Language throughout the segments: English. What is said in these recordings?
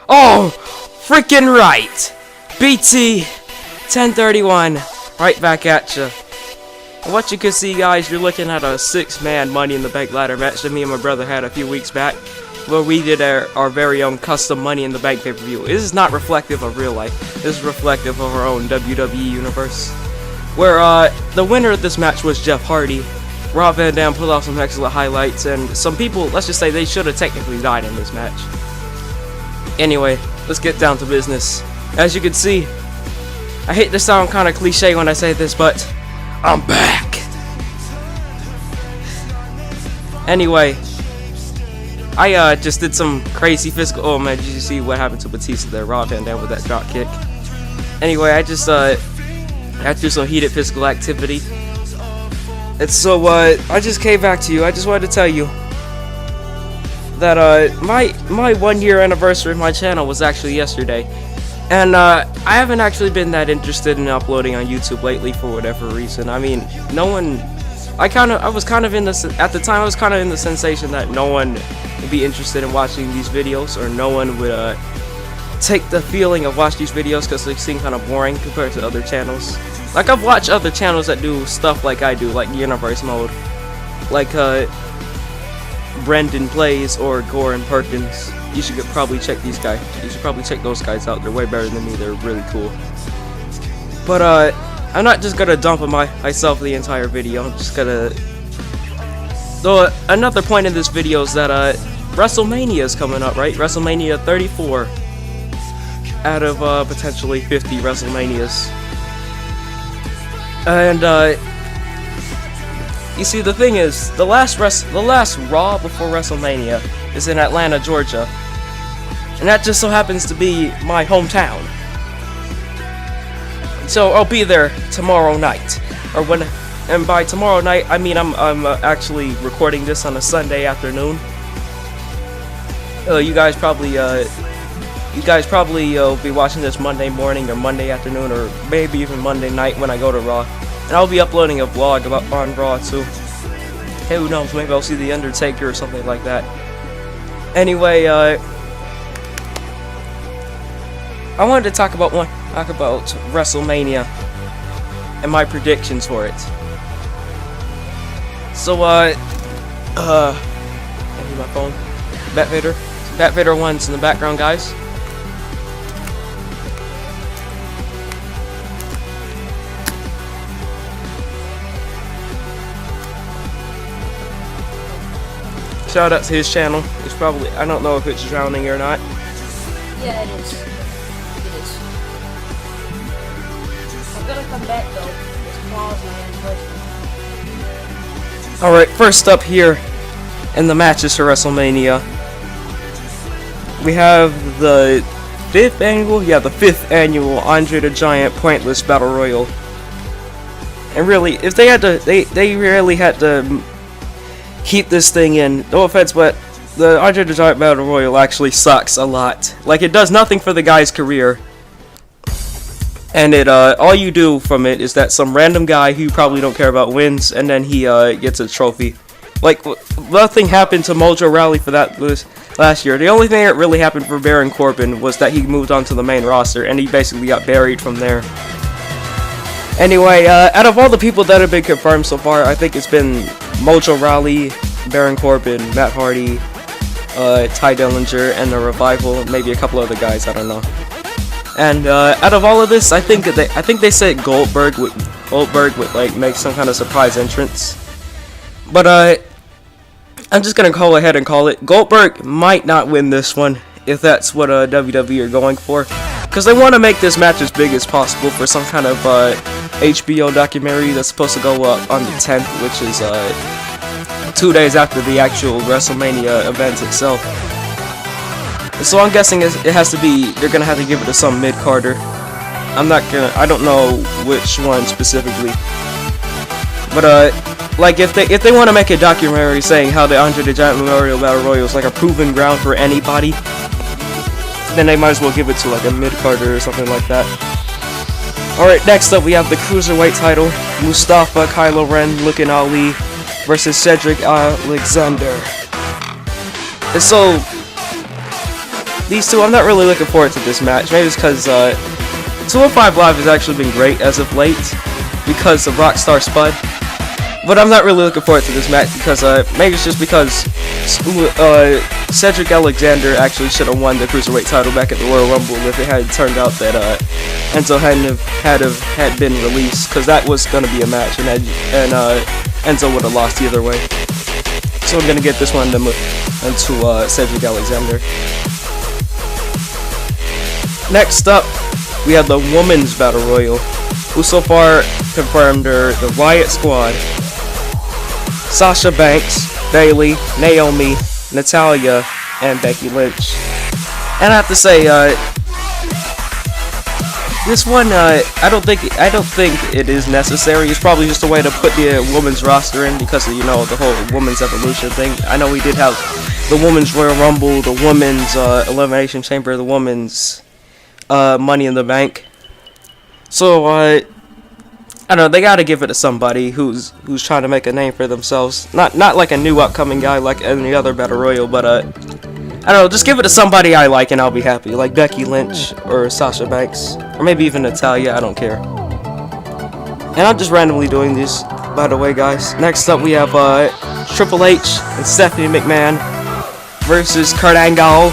Oh, freaking right! BT1031, right back at ya. What you can see, guys, you're looking at a 6-man Money in the Bank ladder match that me and my brother had a few weeks back, where we did our very own custom Money in the Bank pay-per-view. This is not reflective of real life. This is reflective of our own WWE universe, where the winner of this match was Jeff Hardy. Rob Van Dam pulled off some excellent highlights, and some people, let's just say, they should have technically died in this match. Anyway, let's get down to business. As you can see, I hate to sound kind of cliche when I say this, but I'm back. Anyway, I just did some crazy physical. Oh man, did you see what happened to Batista there? Rob Van Dam with that drop kick. Anyway, I just after some heated physical activity. And so I just came back to you. I just wanted to tell you that my 1-year anniversary of my channel was actually yesterday, and I haven't actually been that interested in uploading on YouTube lately for whatever reason. I mean, no one. At the time I was kind of in the sensation that no one would be interested in watching these videos, or no one would take the feeling of watch these videos because they seem kind of boring compared to other channels. Like, I've watched other channels that do stuff like I do, like Universe Mode, like Brendan Plays or Gore and Perkins. You should probably check these guys. You should probably check those guys out. They're way better than me. They're really cool. But I'm not just gonna dump on myself the entire video. I'm just gonna. Though another point in this video is that WrestleMania is coming up, right? WrestleMania 34 out of potentially 50 WrestleManias. And you see, the thing is, the last Raw before WrestleMania is in Atlanta, Georgia, and that just so happens to be my hometown. So I'll be there tomorrow night, and by tomorrow night I mean I'm actually recording this on a Sunday afternoon. You guys probably will be watching this Monday morning or Monday afternoon or maybe even Monday night when I go to Raw. And I'll be uploading a vlog on Raw too. Hey, who knows, maybe I'll see The Undertaker or something like that. Anyway, I wanted to talk about WrestleMania and my predictions for it. So, I need my phone. Bat Vader 1's in the background, guys. Shout out to his channel. It's probably, I don't know if it's drowning or not. Yeah, it is. It is. I'm gonna come back though. It's pause my anniversary. Alright, first up here in the matches for WrestleMania, we have the 5th annual Andre the Giant Pointless Battle Royal. And really, if they had to, they really had to keep this thing in. No offense, but the Andre the Giant Battle Royal actually sucks a lot. Like, it does nothing for the guy's career, and it all you do from it is that some random guy who you probably don't care about wins, and then he gets a trophy. Like, nothing happened to Mojo Rawley for that last year. The only thing that really happened for Baron Corbin was that he moved on to the main roster, and he basically got buried from there. Anyway, out of all the people that have been confirmed so far, I think it's been Mojo Rawley, Baron Corbin, Matt Hardy, Ty Dillinger, and the Revival, maybe a couple other guys, I don't know. And out of all of this, I think they said Goldberg would like make some kind of surprise entrance. But I'm just gonna go ahead and call it. Goldberg might not win this one if that's what WWE are going for, because they want to make this match as big as possible for some kind of HBO documentary that's supposed to go up on the 10th, which is 2 days after the actual WrestleMania event itself. So I'm guessing it has to be, they're gonna have to give it to some mid-carder. I don't know which one specifically, but like if they want to make a documentary saying how the Andre the Giant Memorial Battle Royal is like a proven ground for anybody, then they might as well give it to like a mid-carder or something like that. Alright, next up we have the Cruiserweight title. Mustafa Kylo Ren looking Ali versus Cedric Alexander. And so, these two, I'm not really looking forward to this match. Maybe it's because 205 Live has actually been great as of late because of Rockstar Spud. But I'm not really looking forward to this match because maybe it's just because Cedric Alexander actually should have won the Cruiserweight title back at the Royal Rumble if it had turned out that Enzo had been released, because that was going to be a match, and Enzo would have lost either way. So I'm going to get this one into Cedric Alexander. Next up, we have the Women's Battle Royal, who so far confirmed are the Riot Squad: Sasha Banks, Bayley, Naomi, Natalya, and Becky Lynch. And I have to say, this one, I don't think it is necessary. It's probably just a way to put the women's roster in because of, you know, the whole women's evolution thing. I know we did have the women's Royal Rumble, the women's Elimination Chamber, the women's Money in the Bank. So I don't know, they gotta give it to somebody who's trying to make a name for themselves. Not like a new upcoming guy like any other Battle Royal, but I don't know, just give it to somebody I like and I'll be happy. Like Becky Lynch or Sasha Banks, or maybe even Natalya, I don't care. And I'm just randomly doing these, by the way, guys. Next up we have Triple H and Stephanie McMahon versus Kurt Angle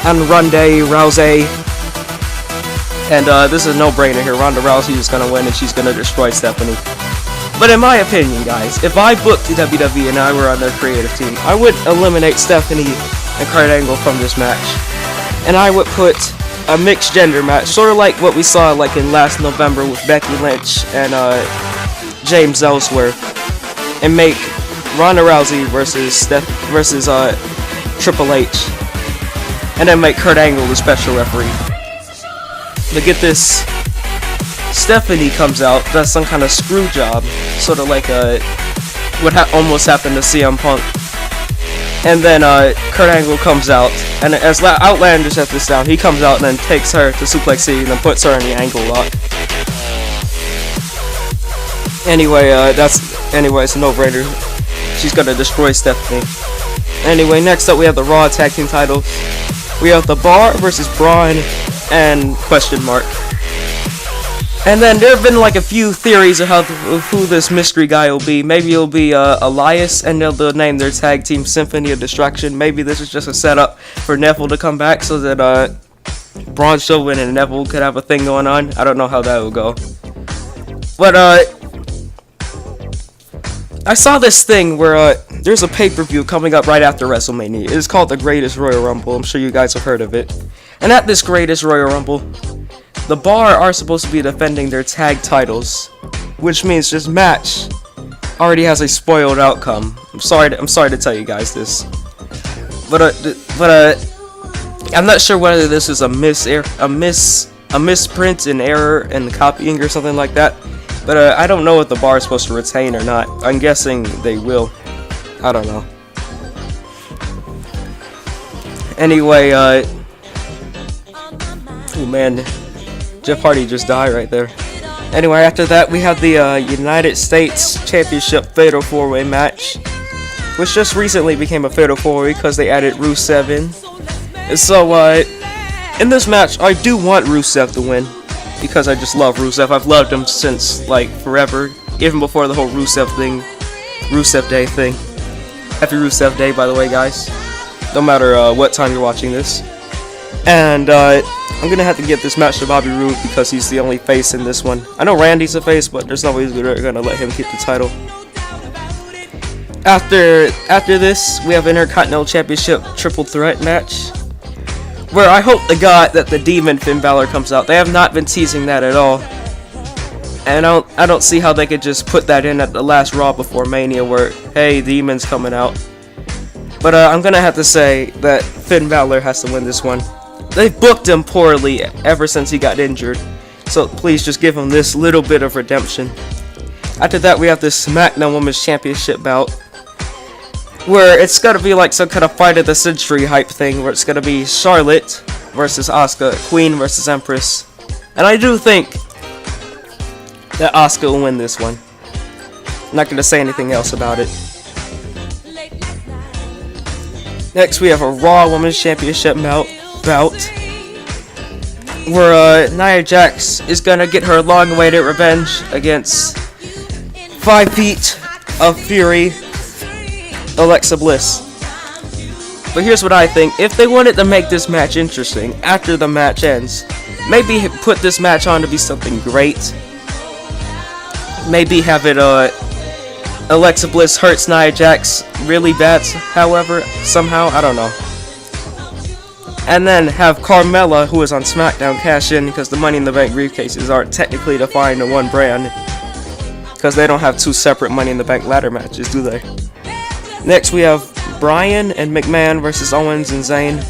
and Ronda Rousey. And this is a no-brainer here. Ronda Rousey is going to win and she's going to destroy Stephanie. But in my opinion, guys, if I booked WWE and I were on their creative team, I would eliminate Stephanie and Kurt Angle from this match. And I would put a mixed gender match, sort of like what we saw like in last November with Becky Lynch and James Ellsworth, and make Ronda Rousey versus Triple H, and then make Kurt Angle the special referee. But get this, Stephanie comes out, does some kind of screw job, sort of like what almost happened to CM Punk. And then Kurt Angle comes out, and as outlandish as this sound, he comes out and then takes her to Suplex City and then puts her in the ankle lock. Anyway, it's a no-brainer. She's gonna destroy Stephanie. Anyway, next up we have the Raw Tag Team titles. We have The Bar versus Braun and question mark. And then there have been like a few theories of who this mystery guy will be. Maybe it'll be Elias, and they'll name their tag team Symphony of Destruction. Maybe this is just a setup for Neville to come back so that Braun Strowman and Neville could have a thing going on. I don't know how that will go. But I saw this thing where there's a pay-per-view coming up right after WrestleMania. It's called the Greatest Royal Rumble. I'm sure you guys have heard of it. And at this Greatest Royal Rumble, the Bar are supposed to be defending their tag titles, which means this match already has a spoiled outcome. I'm sorry to tell you guys this, but I'm not sure whether this is a misprint, an error in copying or something like that. But I don't know if the Bar is supposed to retain or not. I'm guessing they will. I don't know. Anyway, oh man, Jeff Hardy just died right there. Anyway, after that we have the United States Championship Fatal 4-Way match, which just recently became a Fatal 4-Way because they added Rusev in. And so, in this match, I do want Rusev to win, because I just love Rusev. I've loved him since, like, forever, even before the whole Rusev Day thing. Happy Rusev Day, by the way, guys. No matter what time you're watching this. And I'm gonna have to get this match to Bobby Roode because he's the only face in this one. I know Randy's a face, but there's no way they're gonna let him keep the title. After this, we have Intercontinental Championship Triple Threat match, where I hope to God that the Demon Finn Balor comes out. They have not been teasing that at all, and I don't see how they could just put that in at the last Raw before Mania, where hey, Demon's coming out. But I'm gonna have to say that Finn Balor has to win this one. They've booked him poorly ever since he got injured, so please just give him this little bit of redemption. After that, we have this SmackDown Women's Championship bout, where it's gonna be like some kind of fight of the century hype thing, where it's gonna be Charlotte versus Asuka, Queen versus Empress, and I do think that Asuka will win this one. I'm not gonna say anything else about it. Next, we have a Raw Women's Championship bout, bout where Nia Jax is gonna get her long-awaited revenge against 5 Feet of Fury, Alexa Bliss. But here's what I think: if they wanted to make this match interesting after the match ends, maybe put this match on to be something great. Maybe have it Alexa Bliss hurts Nia Jax really bad, however, somehow, I don't know. And then have Carmella, who is on SmackDown, cash in, because the Money in the Bank briefcases aren't technically defined in one brand, because they don't have 2 separate Money in the Bank ladder matches, do they? Next we have Bryan and McMahon versus Owens and Zayn,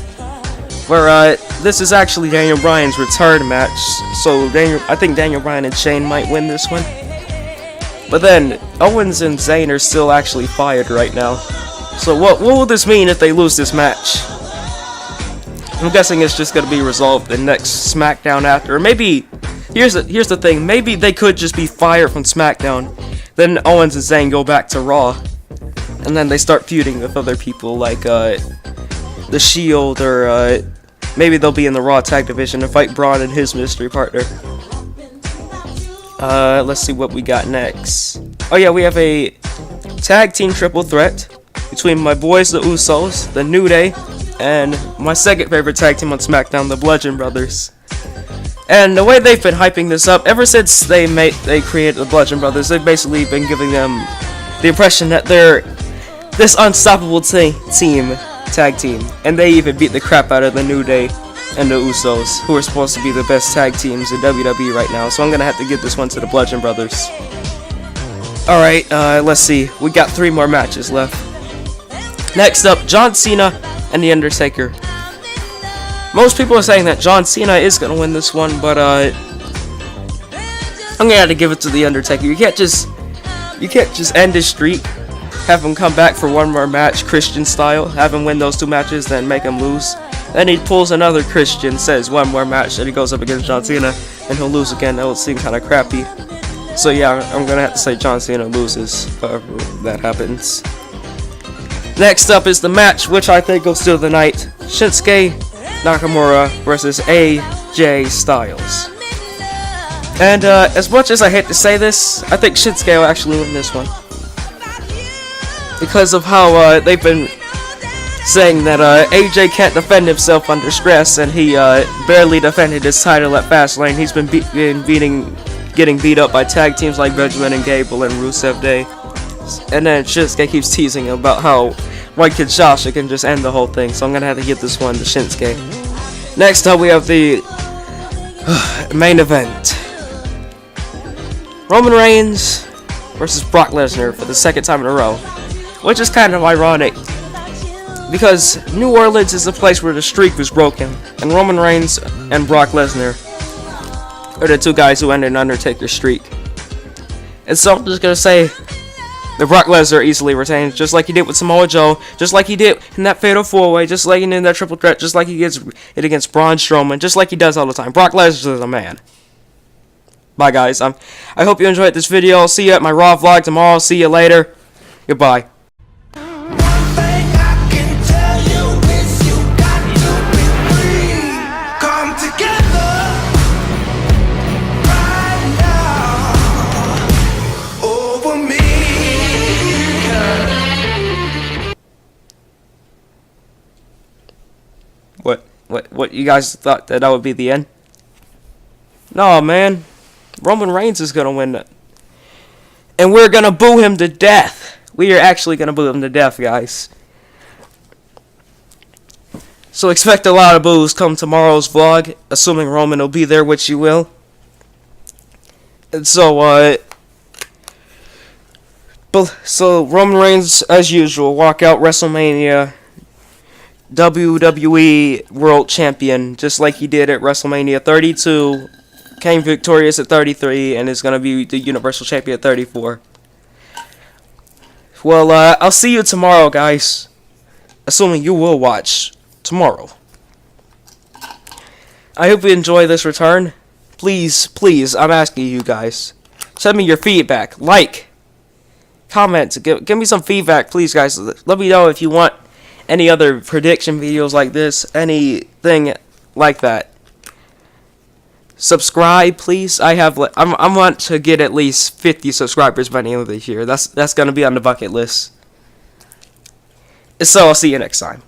where this is actually Daniel Bryan's return match, so I think Daniel Bryan and Shane might win this one. But then Owens and Zayn are still actually fired right now, so what will this mean if they lose this match? I'm guessing it's just gonna be resolved in next SmackDown after. Or maybe here's the thing: maybe they could just be fired from SmackDown, then Owens and Zayn go back to Raw, and then they start feuding with other people like the Shield, or maybe they'll be in the Raw Tag Division and fight Braun and his mystery partner. Let's see what we got next. Oh yeah, we have a tag team triple threat between my boys, the Usos, the New Day, and my second favorite tag team on SmackDown, the Bludgeon Brothers. And the way they've been hyping this up, ever since they created the Bludgeon Brothers, they've basically been giving them the impression that they're this unstoppable tag team. And they even beat the crap out of the New Day and the Usos, who are supposed to be the best tag teams in WWE right now. So I'm gonna have to give this one to the Bludgeon Brothers. Alright, let's see. We got 3 more matches left. Next up, John Cena and The Undertaker. Most people are saying that John Cena is gonna win this one, but I'm gonna have to give it to The Undertaker. You can't just end his streak, have him come back for one more match, Christian style, have him win those 2 matches, then make him lose. Then he pulls another Christian, says one more match, and he goes up against John Cena, and he'll lose again. That would seem kind of crappy. So yeah, I'm gonna have to say John Cena loses, however that happens. Next up is the match, which I think will steal the night: Shinsuke Nakamura versus AJ Styles. And as much as I hate to say this, I think Shinsuke will actually win this one, because of how they've been saying that AJ can't defend himself under stress, and he barely defended his title at Fastlane. He's been getting beat up by tag teams like Benjamin and Gable and Rusev Day. And then Shinsuke keeps teasing him about how White Kid Sasha can just end the whole thing. So I'm gonna have to give this one to Shinsuke. Next up, we have the main event: Roman Reigns versus Brock Lesnar for the 2nd time in a row, which is kind of ironic, because New Orleans is the place where the streak was broken, and Roman Reigns and Brock Lesnar are the 2 guys who ended Undertaker's streak. And so I'm just gonna say that Brock Lesnar easily retains, just like he did with Samoa Joe, just like he did in that Fatal 4-Way, just like he did in that Triple Threat, just like he gets it against Braun Strowman, just like he does all the time. Brock Lesnar is a man. Bye guys. I hope you enjoyed this video. I'll see you at my Raw vlog tomorrow. See you later. Goodbye. What, you guys thought that would be the end? No, man. Roman Reigns is gonna win that. And we're gonna boo him to death. We are actually gonna boo him to death, guys. So expect a lot of boos come tomorrow's vlog, assuming Roman will be there, which you will. And so, so Roman Reigns, as usual, walk out WrestleMania WWE World Champion, just like he did at WrestleMania 32, came victorious at 33, and is going to be the Universal Champion at 34. Well, I'll see you tomorrow, guys. Assuming you will watch tomorrow. I hope you enjoy this return. Please, please, I'm asking you guys, send me your feedback. Like, comment, give me some feedback, please, guys. Let me know if you want any other prediction videos like this, anything like that, subscribe, please. I want to get at least 50 subscribers by the end of this year. That's gonna be on the bucket list. So I'll see you next time.